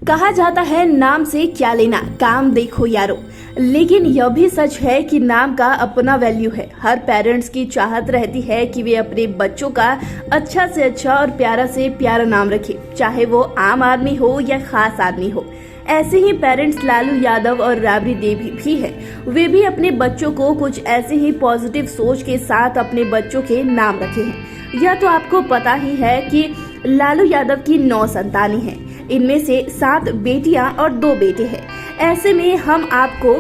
कहा जाता है नाम से क्या लेना, काम देखो यारो। लेकिन यह भी सच है कि नाम का अपना वैल्यू है। हर पेरेंट्स की चाहत रहती है कि वे अपने बच्चों का अच्छा से अच्छा और प्यारा से प्यारा नाम रखें, चाहे वो आम आदमी हो या खास आदमी हो। ऐसे ही पेरेंट्स लालू यादव और राबड़ी देवी भी हैं। वे भी अपने बच्चों को कुछ ऐसे ही पॉजिटिव सोच के साथ अपने बच्चों के नाम रखे हैं। यह तो आपको पता ही है कि लालू यादव की 9 संतानें हैं। इनमें से 7 बेटियां और 2 बेटे हैं। ऐसे में हम आपको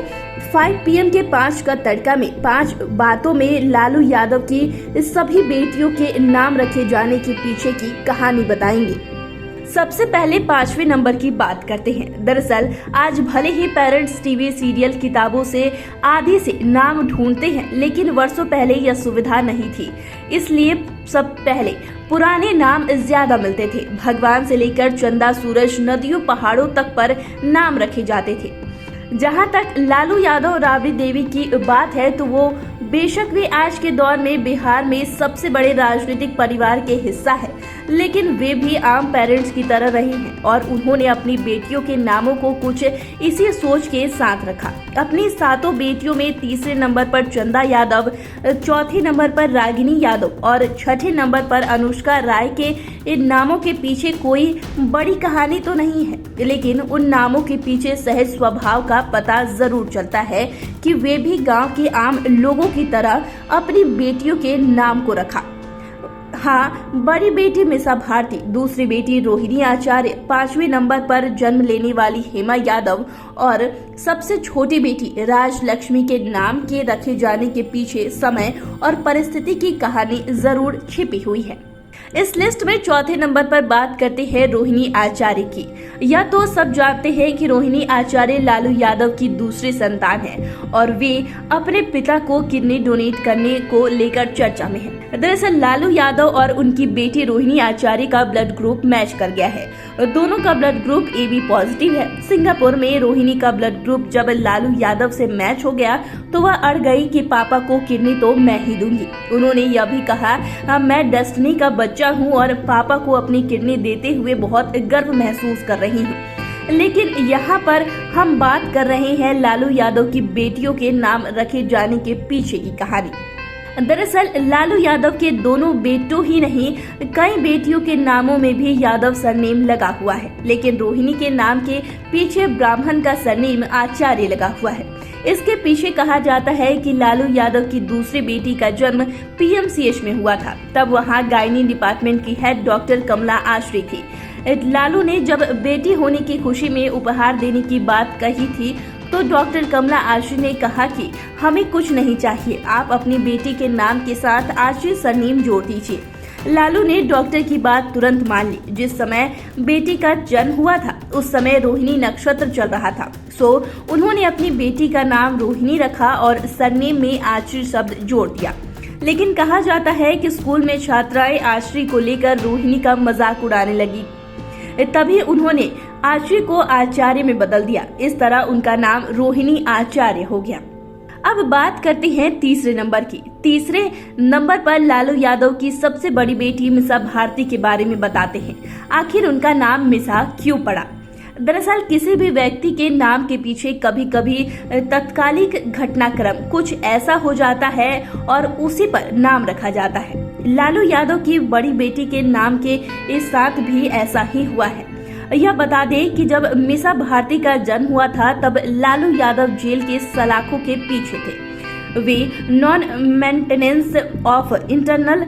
5 PM के 5 का तड़का में 5 बातों में लालू यादव की सभी बेटियों के नाम रखे जाने के पीछे की कहानी बताएंगे। सबसे पहले 5वें नंबर की बात करते हैं। दरअसल आज भले ही पेरेंट्स टीवी सीरियल किताबों से आदि से नाम ढूंढते हैं, लेकिन वर्षों पहले यह सुविधा नहीं थी। इसलिए सब पहले पुराने नाम ज्यादा मिलते थे। भगवान से लेकर चंदा सूरज नदियों पहाड़ों तक पर नाम रखे जाते थे। जहां तक लालू यादव और राबड़ी देवी की बात है तो वो बेशक वे आज के दौर में बिहार में सबसे बड़े राजनीतिक परिवार के हिस्सा है, लेकिन वे भी आम पेरेंट्स की तरह रही हैं और उन्होंने अपनी बेटियों के नामों को कुछ इसी सोच के साथ रखा। अपनी 7 बेटियों में तीसरे नंबर पर चंदा यादव, चौथे नंबर पर रागिनी यादव और छठे नंबर पर अनुष्का राय के इन नामों के पीछे कोई बड़ी कहानी तो नहीं है, लेकिन उन नामों के पीछे सहज स्वभाव का पता जरूर चलता है कि वे भी गांव के आम लोगों की तरह अपनी बेटियों के नाम को रखा। हाँ, बड़ी बेटी मिसा भारती, दूसरी बेटी रोहिणी आचार्य, 5वें नंबर पर जन्म लेने वाली हेमा यादव और सबसे छोटी बेटी राजलक्ष्मी के नाम के रखे जाने के पीछे समय और परिस्थिति की कहानी जरूर छिपी हुई है। इस लिस्ट में चौथे नंबर पर बात करते हैं रोहिणी आचार्य की। यह तो सब जानते हैं कि रोहिणी आचार्य लालू यादव की दूसरी संतान है और वे अपने पिता को किडनी डोनेट करने को लेकर चर्चा में है। दरअसल लालू यादव और उनकी बेटी रोहिणी आचार्य का ब्लड ग्रुप मैच कर गया है। दोनों का ब्लड ग्रुप AB पॉजिटिव है। सिंगापुर में रोहिणी का ब्लड ग्रुप जब लालू यादव से मैच हो गया तो वह अड़ गई कि पापा को किडनी तो मैं ही दूंगी। उन्होंने यह भी कहा, मैं डेस्टिनी का बच्चा हूं और पापा को अपनी किडनी देते हुए बहुत गर्व महसूस कर रही हूं। लेकिन यहाँ पर हम बात कर रहे हैं लालू यादव की बेटियों के नाम रखे जाने के पीछे की कहानी। दरअसल लालू यादव के दोनों बेटों ही नहीं, कई बेटियों के नामों में भी यादव सरनेम लगा हुआ है, लेकिन रोहिणी के नाम के पीछे ब्राह्मण का सरनेम आचार्य लगा हुआ है। इसके पीछे कहा जाता है कि लालू यादव की दूसरी बेटी का जन्म PMCH में हुआ था। तब वहां गायनी डिपार्टमेंट की हेड डॉक्टर कमला आश्री थी। लालू ने जब बेटी होने की खुशी में उपहार देने की बात कही थी तो डॉक्टर कमला आश्री ने कहा कि हमें कुछ नहीं चाहिए, आप अपनी बेटी के नाम के साथ आश्री सरनेम जोड़ दीजिए। लालू ने डॉक्टर की बात तुरंत मान ली। जिस समय बेटी का जन्म हुआ था उस समय रोहिणी नक्षत्र चल रहा था, सो उन्होंने अपनी बेटी का नाम रोहिणी रखा और सरनेम में आश्री शब्द जोड़ दिया। लेकिन कहा जाता है कि स्कूल में छात्राएं आश्री को लेकर रोहिणी का मजाक उड़ाने लगी, तभी उन्होंने आश्री को आचार्य में बदल दिया। इस तरह उनका नाम रोहिणी आचार्य हो गया। अब बात करते हैं तीसरे नंबर की। तीसरे नंबर पर लालू यादव की सबसे बड़ी बेटी मिसा भारती के बारे में बताते हैं। आखिर उनका नाम मिसा क्यों पड़ा? दरअसल किसी भी व्यक्ति के नाम के पीछे कभी कभी तत्कालिक घटनाक्रम कुछ ऐसा हो जाता है और उसी पर नाम रखा जाता है। लालू यादव की बड़ी बेटी के नाम के इस साथ भी ऐसा ही हुआ है। यह बता दें कि जब मिसा भारती का जन्म हुआ था तब लालू यादव जेल के सलाखों के पीछे थे। वे non maintenance of internal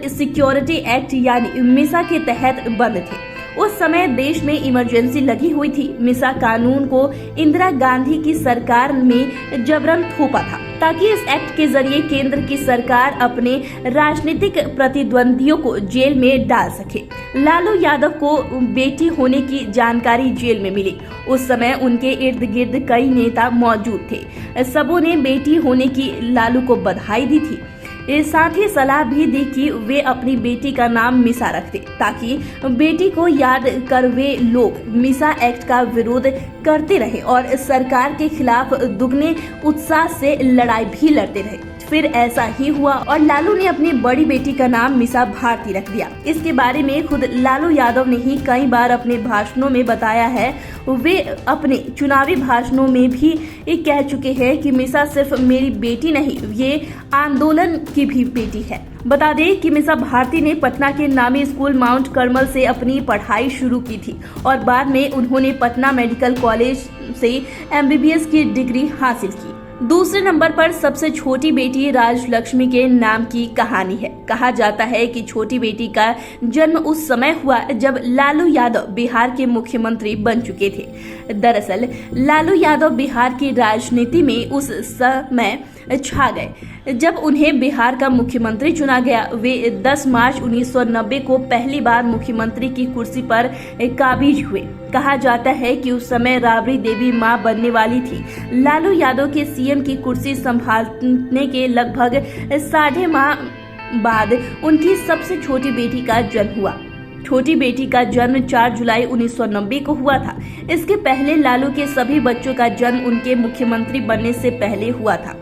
security act यानी मिसा के तहत बंद थे। उस समय देश में इमरजेंसी लगी हुई थी। मिसा कानून को इंदिरा गांधी की सरकार में जबरन थोपा था ताकि इस एक्ट के जरिए केंद्र की सरकार अपने राजनीतिक प्रतिद्वंदियों को जेल में डाल सके। लालू यादव को बेटी होने की जानकारी जेल में मिली। उस समय उनके इर्द गिर्द कई नेता मौजूद थे। सबों ने बेटी होने की लालू को बधाई दी थी। साथ ही सलाह भी दी कि वे अपनी बेटी का नाम मिसा रख दें ताकि बेटी को याद कर वे लोग मिसा एक्ट का विरोध करते रहे और सरकार के खिलाफ दुगने उत्साह से लड़ाई भी लड़ते रहे। फिर ऐसा ही हुआ और लालू ने अपनी बड़ी बेटी का नाम मीसा भारती रख दिया। इसके बारे में खुद लालू यादव ने ही कई बार अपने भाषणों में बताया है। वे अपने चुनावी भाषणों में भी कह चुके हैं कि मीसा सिर्फ मेरी बेटी नहीं, ये आंदोलन की भी बेटी है। बता दें कि मीसा भारती ने पटना के नामी स्कूल माउंट करमल से अपनी पढ़ाई शुरू की थी और बाद में उन्होंने पटना मेडिकल कॉलेज से MBBS की डिग्री हासिल की। दूसरे नंबर पर सबसे छोटी बेटी राजलक्ष्मी के नाम की कहानी है। कहा जाता है कि छोटी बेटी का जन्म उस समय हुआ जब लालू यादव बिहार के मुख्यमंत्री बन चुके थे। दरअसल लालू यादव बिहार की राजनीति में उस समय छा गए जब उन्हें बिहार का मुख्यमंत्री चुना गया। वे 10 मार्च 1990 को पहली बार मुख्यमंत्री की कुर्सी पर काबिज हुए। कहा जाता है कि उस समय राबड़ी देवी मां बनने वाली थी। लालू यादव के CM की कुर्सी संभालने के लगभग 1.5 माह बाद उनकी सबसे छोटी बेटी का जन्म हुआ। छोटी बेटी का जन्म 4 जुलाई 1990 को हुआ था। इसके पहले लालू के सभी बच्चों का जन्म उनके मुख्यमंत्री बनने से पहले हुआ था।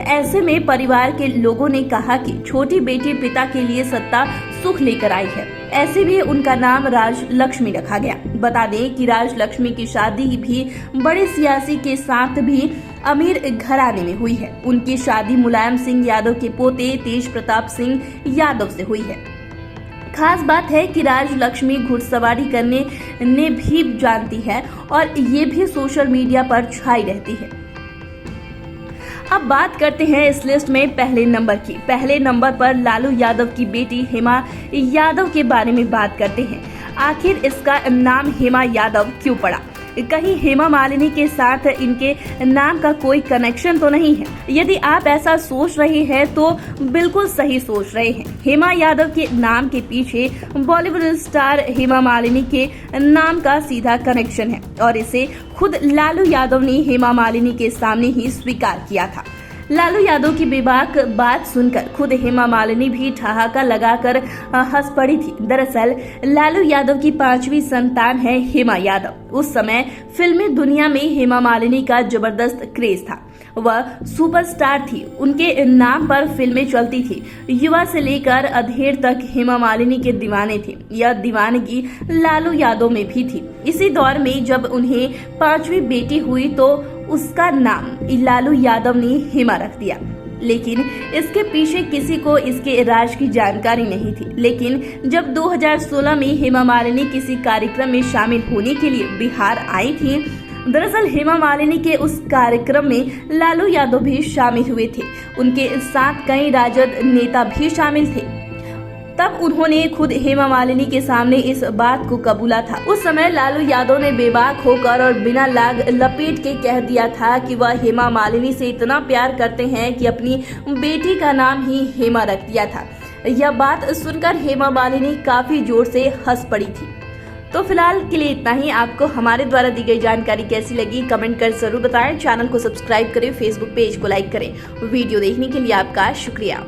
ऐसे में परिवार के लोगों ने कहा कि छोटी बेटी पिता के लिए सत्ता सुख लेकर आई है। ऐसे में उनका नाम राजलक्ष्मी रखा गया। बता दें कि राजलक्ष्मी की शादी भी बड़े सियासी के साथ भी अमीर घराने में हुई है। उनकी शादी मुलायम सिंह यादव के पोते तेज प्रताप सिंह यादव से हुई है। खास बात है कि राजलक्ष्मी घुड़सवारी करने ने भी जानती है और ये भी सोशल मीडिया पर छाई रहती है। अब बात करते हैं इस लिस्ट में पहले नंबर की। पहले नंबर पर लालू यादव की बेटी हेमा यादव के बारे में बात करते हैं। आखिर इसका नाम हेमा यादव क्यों पड़ा? कहीं हेमा मालिनी के साथ इनके नाम का कोई कनेक्शन तो नहीं है? यदि आप ऐसा सोच रहे हैं तो बिल्कुल सही सोच रहे हैं। हेमा यादव के नाम के पीछे बॉलीवुड स्टार हेमा मालिनी के नाम का सीधा कनेक्शन है और इसे खुद लालू यादव ने हेमा मालिनी के सामने ही स्वीकार किया था। लालू यादव की बेबाक बात सुनकर खुद हेमा मालिनी भी ठहाका लगाकर हंस पड़ी थी। दरअसल लालू यादव की 5वीं संतान है हेमा यादव। उस समय फिल्मी दुनिया में हेमा मालिनी का जबरदस्त क्रेज था। वह सुपरस्टार थी। उनके नाम पर फिल्में चलती थी। युवा से लेकर अधेड़ तक हेमा मालिनी के दीवाने थे। यह दीवानगी लालू यादव में भी थी। इसी दौर में जब उन्हें 5वीं बेटी हुई तो उसका नाम लालू यादव ने हेमा रख दिया। लेकिन इसके पीछे किसी को इसके राज की जानकारी नहीं थी। लेकिन जब 2016 में हेमा मालिनी किसी कार्यक्रम में शामिल होने के लिए बिहार आई थी, दरअसल हेमा मालिनी के उस कार्यक्रम में लालू यादव भी शामिल हुए थे। उनके साथ कई राजद नेता भी शामिल थे। तब उन्होंने खुद हेमा मालिनी के सामने इस बात को कबूला था। उस समय लालू यादव ने बेबाक होकर और बिना लाग लपेट के कह दिया था कि वह हेमा मालिनी से इतना प्यार करते हैं कि अपनी बेटी का नाम ही हेमा रख दिया था। यह बात सुनकर हेमा मालिनी काफी जोर से हंस पड़ी थी। तो फिलहाल के लिए इतना ही। आपको हमारे द्वारा दी गई जानकारी कैसी लगी कमेंट कर जरूर बताएं। चैनल को सब्सक्राइब करें, फेसबुक पेज को लाइक करें। वीडियो देखने के लिए आपका शुक्रिया।